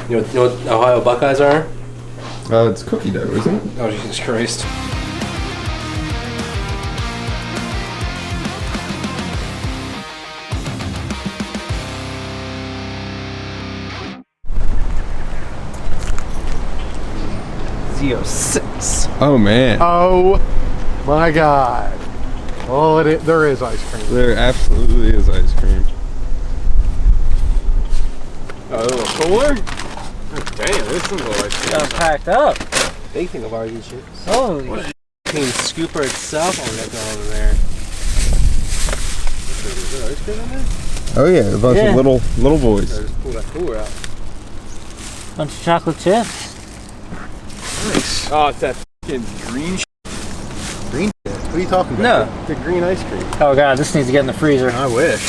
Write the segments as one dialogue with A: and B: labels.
A: You know what Ohio Buckeyes are?
B: It's cookie dough, isn't it?
A: Oh, Jesus Christ. Z06.
B: Oh, man.
C: Oh, my God. Oh, there is ice cream.
B: There absolutely is ice cream.
C: Oh, a little cooler? Oh, damn, this is a little ice cream.
D: Got packed up.
A: Big thing of ours and chips.
D: Holy.
A: Clean scooper itself on that going over there. Is there ice cream in there?
B: Oh, yeah, a bunch of little boys.
A: Or just pull that cooler out.
D: Bunch of chocolate chips.
C: Nice. Oh, it's that fucking green Green shit? What are you talking about?
D: No.
C: The green ice cream.
D: Oh God, this needs to get in the freezer.
C: I wish.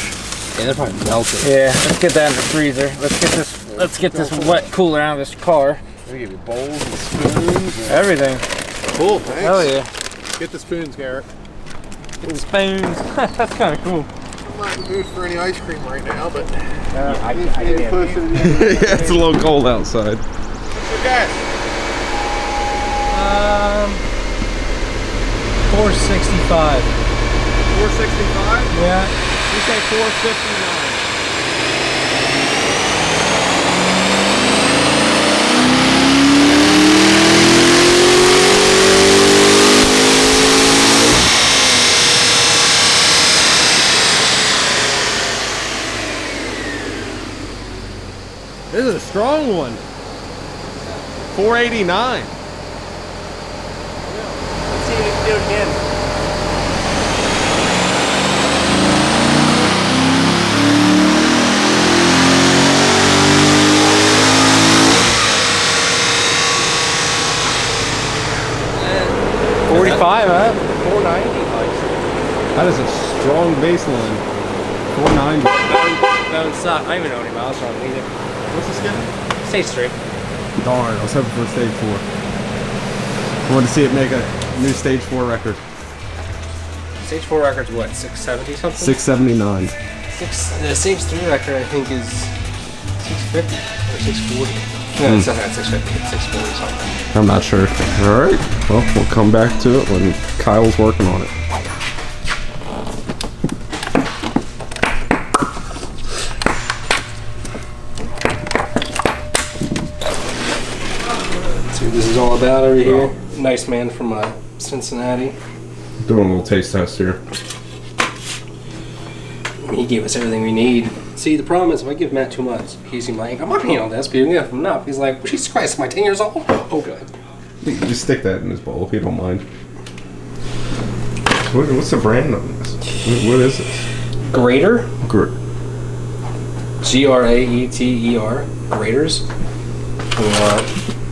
A: Yeah, they're probably melted.
D: Yeah, let's get that in the freezer. Let's get this wet cooler out of this car.
C: They give you bowls and spoons. And
D: Everything.
C: cool, thanks.
D: Hell yeah.
C: Get the spoons, Garrett.
D: Get the spoons. That's kind of cool.
C: I'm not in the mood for any ice cream right now, but
D: I
C: getting closer to the end.
B: Yeah, it's a little cold outside.
C: What's your gas?
D: 465.
C: 465?
D: Yeah.
C: You say 459. This is a strong one. 489.
D: Let's see if we can do it again. $45, huh? 490.
B: That is a strong baseline. 490.
A: Bone suck. I don't even know any miles on it either.
B: What's this getting?
A: Stage 3.
B: Darn, I was hoping for stage 4. I wanted to see it make a new stage 4 record.
A: Stage 4 record's what, 670 something?
B: 679.
A: The stage 3 record I think is 650 or 640. No, it's not at 650, it's 640 something.
B: I'm not sure. Alright, well, we'll come back to it when Kyle's working on it.
A: See what this is all about over here. Nice man from Cincinnati.
B: Doing a little taste test here.
A: He gave us everything we need. See, the problem is if I give Matt too much, he's like, I'm not paying all this, but you're gonna give him enough. He's like, Jesus Christ, am I 10 years old? Oh, good.
B: You stick that in his bowl if you don't mind. What's the brand on this? What is this?
A: Grater? Graeter. Graters.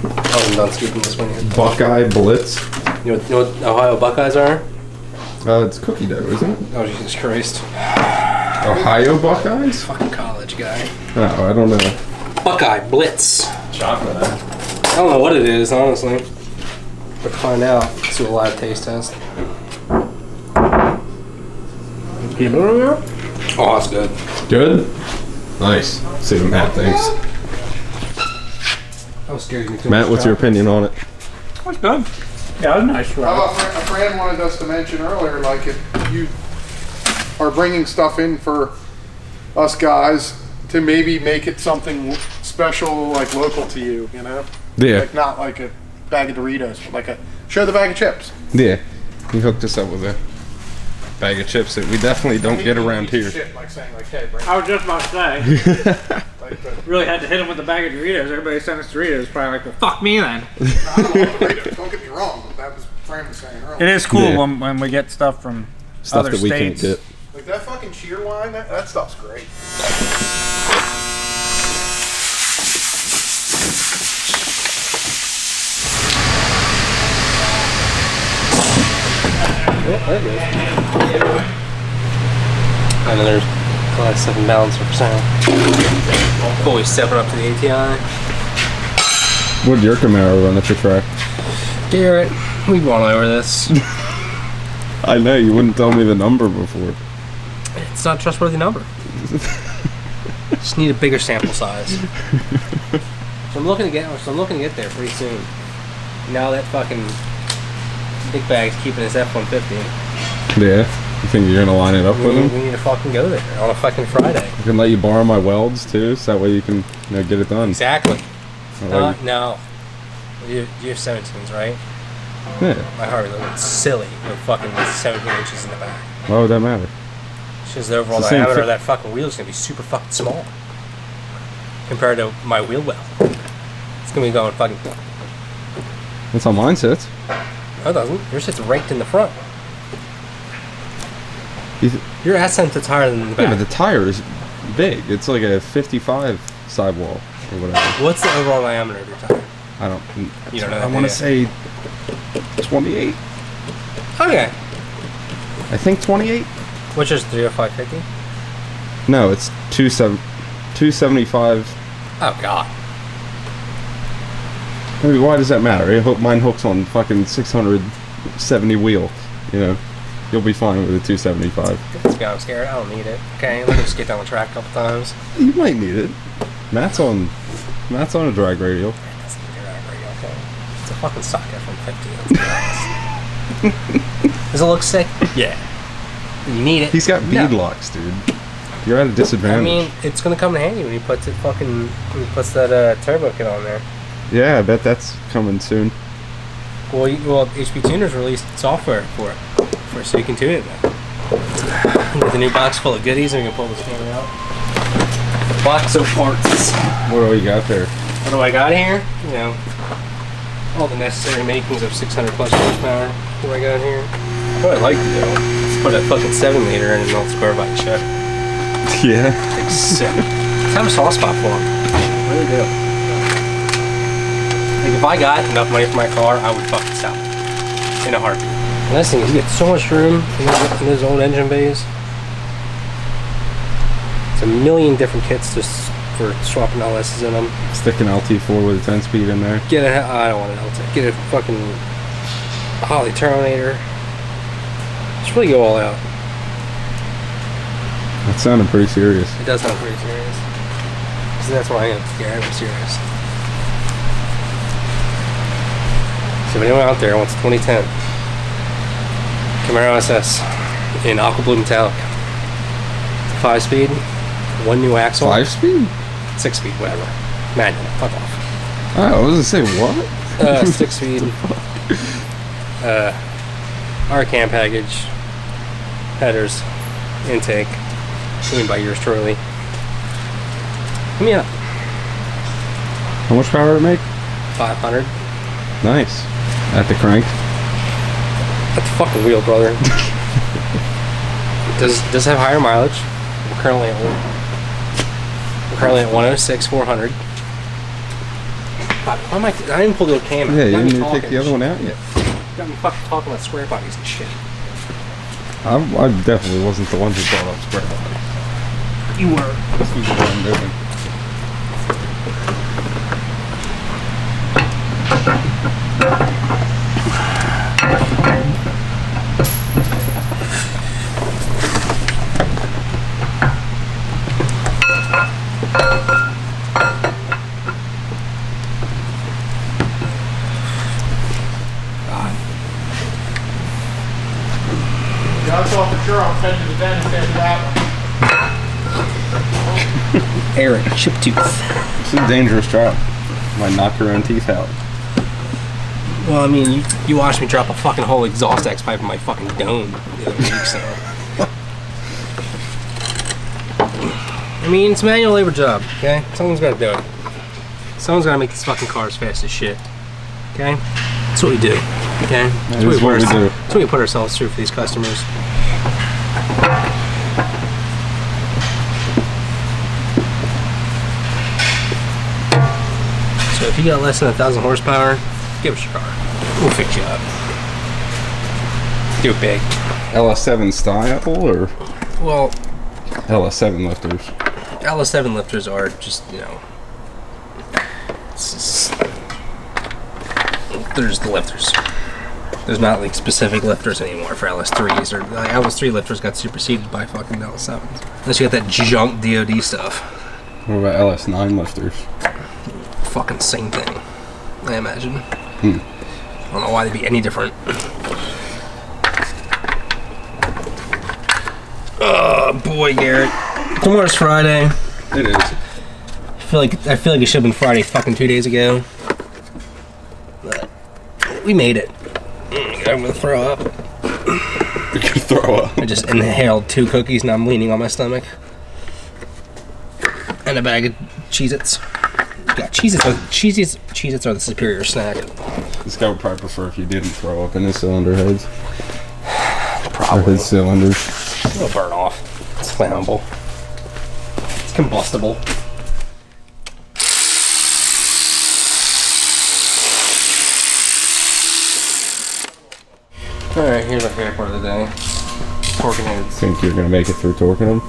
A: I'm done skipping this one here.
B: Buckeye Blitz.
A: You know what Ohio Buckeyes are?
B: It's cookie dough, isn't it?
A: Oh, Jesus Christ.
B: Ohio Buckeyes?
A: Fucking college guy.
B: Oh, I don't know.
A: Buckeye Blitz.
B: Chocolate.
A: I don't know what it is, honestly. But to find out, let's do a live taste test. Oh, that's good.
B: Good? Nice. See what Matt thinks.
A: That was scared me too
B: Matt,
A: much
B: what's your
A: chocolate.
B: opinion on it?
D: That's good. Yeah, that's nice.
C: How about a friend wanted us to mention earlier, like if you are bringing stuff in for us guys to maybe make it something special, like local to you, you know?
B: Yeah.
C: Like not like a bag of Doritos, but like share the bag of chips.
B: Yeah. You hooked us up with a bag of chips that we definitely don't get around here.
C: Shit, like saying like, hey, bring
D: I was just about to say.
C: like the,
D: Really had to hit him with the bag of Doritos. Everybody sent us Doritos. Probably like, well, fuck me then.
C: I don't know what Doritos, don't get me wrong, but that was Fran was saying earlier.
D: It is cool
B: Yeah.
D: when we get stuff from
B: Stuff
D: other
B: that we
D: states.
B: can't get.
C: Like that fucking cheer wine, that stuff's great.
A: And then there's class 7 balancer for sale. Boys stepping up to the ATI.
B: What'd your Camaro run at your track?
A: Garrett, we've gone over this.
B: I know, you wouldn't tell me the number before.
A: It's not a trustworthy number. Just need a bigger sample size. So I'm looking to get there pretty soon. Now that fucking big bag's keeping his F-150.
B: Yeah. You think you're gonna line it up with him?
A: We need to fucking go there on a fucking Friday.
B: I can let you borrow my welds too, so that way you can get it done.
A: Exactly.
B: Like,
A: No. You have 17s, right?
B: yeah.
A: My Harley looks silly with fucking 17 inches in the back.
B: Why would that matter?
A: Because the overall
B: It's the same
A: diameter
B: fit.
A: of that fucking wheel is gonna be super fucking small compared to my wheel well. It's gonna be going fucking.
B: That's how mine sits.
A: No, it doesn't. Yours sits raked in the front.
B: You th-
A: Your ascent is higher than the
B: yeah,
A: back.
B: but the tire is big. It's like a 55 sidewall or whatever.
A: What's the overall diameter of your tire?
B: I don't.
A: You don't know
B: I
A: that,
B: want
A: do
B: to
A: you?
B: say 28.
A: Okay.
B: I think 28.
A: Which is 305/50?
B: No, it's 275.
A: Oh god.
B: I mean, why does that matter? Mine hooks on fucking 670 wheel. You'll be fine with a 275.
A: Let's be honest, Garrett. I don't need it. Okay, let me just get down the track a couple times.
B: You might need it. Matt's on a drag radial.
A: It doesn't need a drag radial, okay? It's a fucking sock F-150. Let's be honest. Does it look sick? Yeah. You need it.
B: He's got bead
A: No.
B: locks, dude. You're at a disadvantage.
A: I mean, it's gonna come in handy when he puts that turbo kit on there.
B: yeah, I bet that's coming soon.
A: Well, HP Tuner's released software for it, so you can tune it now. Get the new box full of goodies, and we can pull this camera out. Box of parts.
B: What do we got there?
A: What do I got here? All the necessary makings of 600 plus horsepower. What do I got here? What I'd like to do is put a fucking 7-liter in an old square body shed.
B: Yeah.
A: Like sick. Just have a soft spot for them. Really do. Like if I got enough money for my car, I would fucking sell it in a heartbeat. The nice thing is you get so much room in those old engine bays. It's a million different kits just for swapping LSs in them.
B: Stick an LT4 with a 10-speed in there.
A: I don't want an LT. Get a fucking Holly Terminator. Just really go all out.
B: That sounded pretty serious.
A: It does sound pretty serious. Because that's what I am. Yeah, I'm serious. So if anyone out there wants a 2010 Camaro SS in aqua blue metallic, 5-speed, one new axle,
B: 5-speed?
A: 6-speed, whatever, manual, fuck off.
B: Oh, I was gonna say what?
A: 6-speed, R-cam package, headers, intake, tuned by yours truly. Hit me up.
B: How much power did it make?
A: 500.
B: Nice. At the crank.
A: That's a fucking wheel, brother. does have higher mileage. We're currently at 106, 400. God, why am I didn't pull the old cam out.
B: Yeah, you
A: Got me
B: didn't even take
A: talking
B: the other
A: shit.
B: one out yet.
A: Got me fucking talking about square bodies and shit.
B: I definitely wasn't the one who brought up square body.
A: You were.
B: This was what I'm doing.
C: Yeah, I thought for sure I was heading to the dentist after that one.
A: Eric, chip tooth.
B: It's a dangerous job. Might knock your own teeth out.
A: Well, I mean, you watched me drop a fucking whole exhaust X pipe in my fucking dome the other week, so. I mean, it's a manual labor job, okay? Someone's got to do it. Someone's got to make these fucking cars fast as shit, okay? That's what we do, okay?
B: That is what we do.
A: That's what we put ourselves through for these customers. So if you got less than 1,000 horsepower, give us your car. We'll fix you up. Do it big.
B: LS7 style or
A: Well,
B: LS7 lifters?
A: LS7 lifters are just, there's the lifters. There's not like specific lifters anymore for LS3s or LS3 lifters got superseded by fucking LS7s. Unless you got that junk DoD stuff.
B: What about LS9 lifters?
A: fucking same thing, I imagine. I don't know why they'd be any different. Oh boy, Garrett. Tomorrow's Friday.
B: It is.
A: I feel like it should have been Friday fucking 2 days ago. But we made it. I'm gonna throw up.
B: You're gonna throw up.
A: I just inhaled 2 cookies, now I'm leaning on my stomach. And a bag of Cheez-Its. Yeah, Cheez-Its are the superior snack.
B: This guy would probably prefer if you didn't throw up in his cylinder heads.
A: Probably.
B: Or his cylinders.
A: It'll burn off. It's flammable. It's combustible. Alright, here's our favorite part of the day. Torquing heads.
B: Think you're gonna make it through torquing them?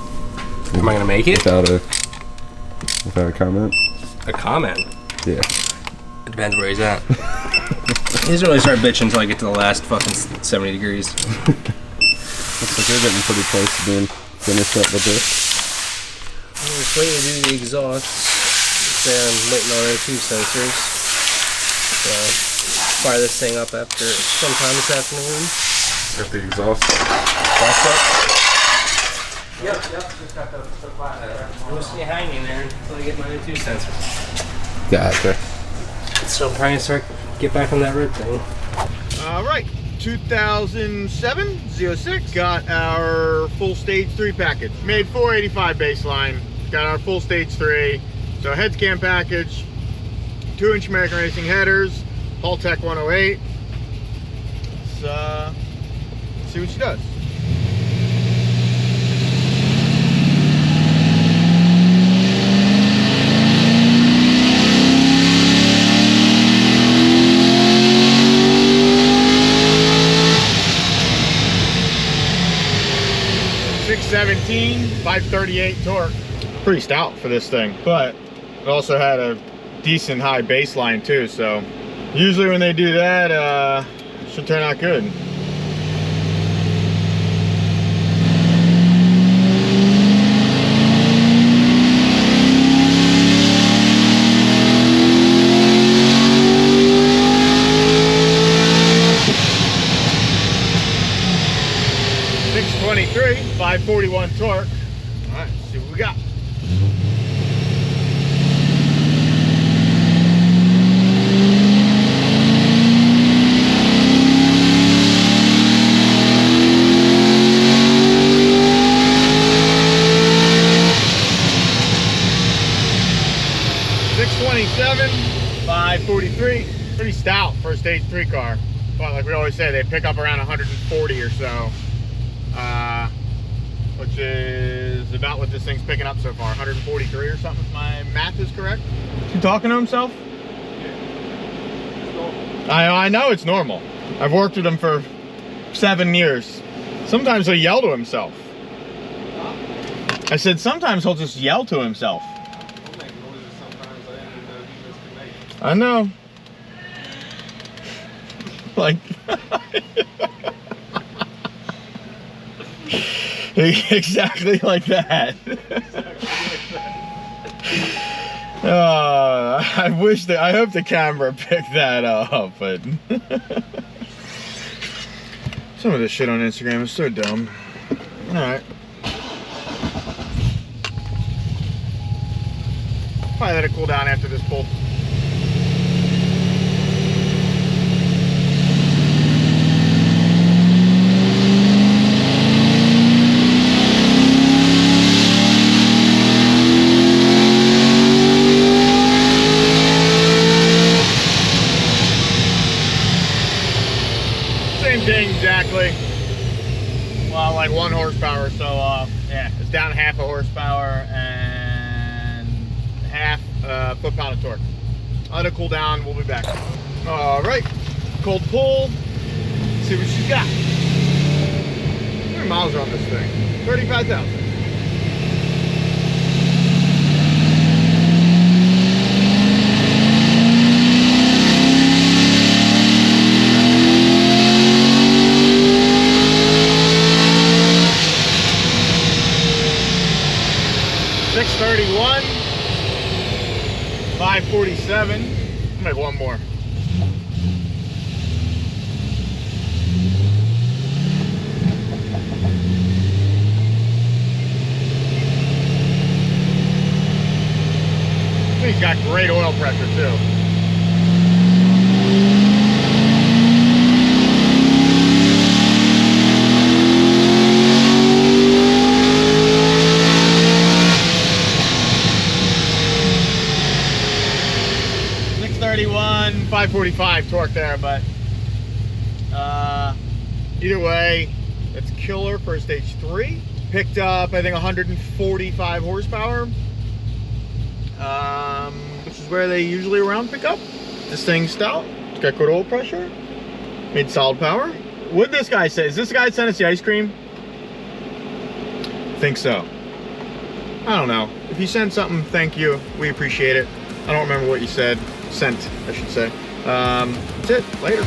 A: Am I gonna make it?
B: Without a comment?
A: A comment?
B: Yeah.
A: It depends where he's at. He doesn't really start bitching until I get to the last fucking 70 degrees.
B: Looks like you're getting pretty close to being finished up with this.
A: I'm just waiting to do the exhaust. I'm waiting on our 2 sensors. So, fire this thing up after sometime this afternoon.
B: Got the exhaust.
A: Yep, just got the flat there. We'll stay hanging there until I get my 2 sensors.
B: Gotcha.
A: So, probably start get back on that road thing.
E: All right, 2007-06, got our full stage 3 package. Made 485 baseline, got our full stage 3. So head scan package, 2-inch American Racing headers, Haltech 108. Let's see what she does. .617, 538 torque. Pretty stout for this thing, but it also had a decent high baseline too, so usually when they do that, should turn out good. .623, 541 torque. All right, let's see what we got. .627, 543. Pretty stout for a stage 3 car. But like we always say, they pick up around 140 or so. Which is about what this thing's picking up so far, 143 or something if my math is correct. Is he talking to himself? Yeah. I know it's normal. I've worked with him for 7 years. Sometimes he'll yell to himself. I said sometimes he'll just yell to himself. I know. Like exactly like that. I hope the camera picked that up, but some of this shit on Instagram is so dumb. All right. Probably let it cool down after this pull. Exactly. Well, like 1 horsepower, so yeah, it's down half a horsepower and half foot-pound of torque. I'll let it cool down, we'll be back. All right, cold pull, see what she's got. How many miles are on this thing? 35,000. .631, 547. Make one more. He's got great oil pressure too. .31, 545 torque there, but either way, that's killer for stage 3. Picked up, I think, 145 horsepower, which is where they usually around pick up. This thing's stout. It's got good oil pressure. Made solid power. What'd this guy say? Is this guy sent us the ice cream? Think so. I don't know. If you send something, thank you. We appreciate it. I don't remember what you said. Sent, I should say. That's it. Later.